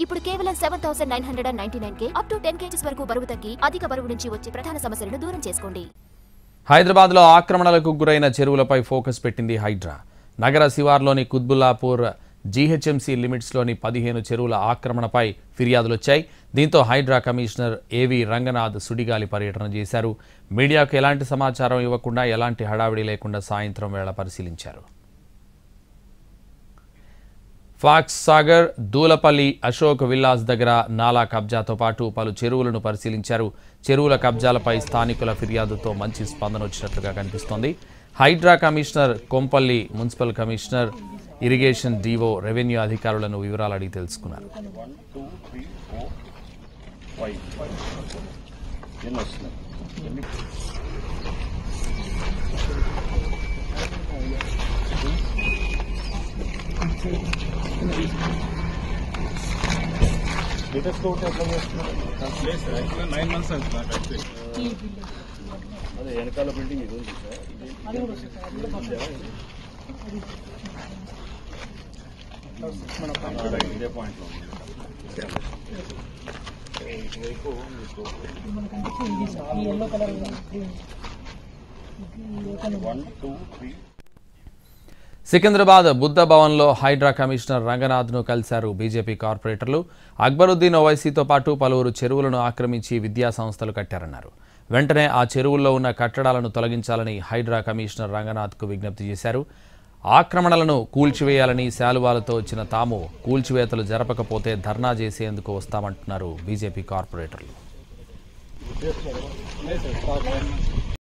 ఇప్పుడు కేవలం 7999కే up to 10 kgs వరకు బరువు తగ్గి అధిక బరువు నుంచి వచ్చే ప్రధాన సమస్యలను దూరం చేసుకోండి. హైదరాబాద్లో ఆక్రమణలకు గురైన చెరువులపై ఫోకస్ పెట్టింది హైడ్రా. నగర శివార్లోని కుత్బుల్లాపూర్ జీహెచ్ఎంసీ లిమిట్స్లోని 15 చెరువుల ఆక్రమణపై ఫిర్యాదులొచ్చాయి. దీంతో హైడ్రా కమిషనర్ ఏవి రంగనాథ్ సుడిగాలి పర్యటన చేశారు. మీడియాకు ఎలాంటి సమాచారం ఇవ్వకుండా ఎలాంటి హడావిడి లేకుండా సాయంత్రం వేళ పరిశీలించారు. ఫాక్స్ సాగర్, దూలపల్లి, అశోక్ విల్లాస్ దగ్గర నాలా కబ్జాతో పాటు పలు చెరువులను పరిశీలించారు. చెరువుల కబ్జాలపై స్థానికుల ఫిర్యాదుతో మంచి స్పందన వచ్చినట్లుగా కనిపిస్తోంది. HYDRAA commissioner Kompally, municipal commissioner, irrigation DO, revenue అధికారులను వివరాలు అడిగి తెలుసుకున్నారు. అదే వెనకాల బిల్డింగ్ ఇది ఉంది సార్, ఇదే పాయింట్లో సికింద్రాబాద్ బుద్ధ భవన్లో హైడ్రా కమిషనర్ రంగనాథ్ను కలిశారు బీజేపీ కార్పొరేటర్లు. అక్బరుద్దీన్ ఓవైసీతో పాటు పలువురు చెరువులను ఆక్రమించి విద్యా సంస్థలు కట్టారన్నారు. వెంటనే ఆ చెరువుల్లో ఉన్న కట్టడాలను తొలగించాలని హైడ్రా కమిషనర్ రంగనాథ్కు విజ్ఞప్తి చేశారు. ఆక్రమణలను కూల్చివేయాలని శాలువాలతో వచ్చిన తాము కూల్చివేతలు జరపకపోతే ధర్నా చేసేందుకు వస్తామంటున్నారు బీజేపీ కార్పొరేటర్లు.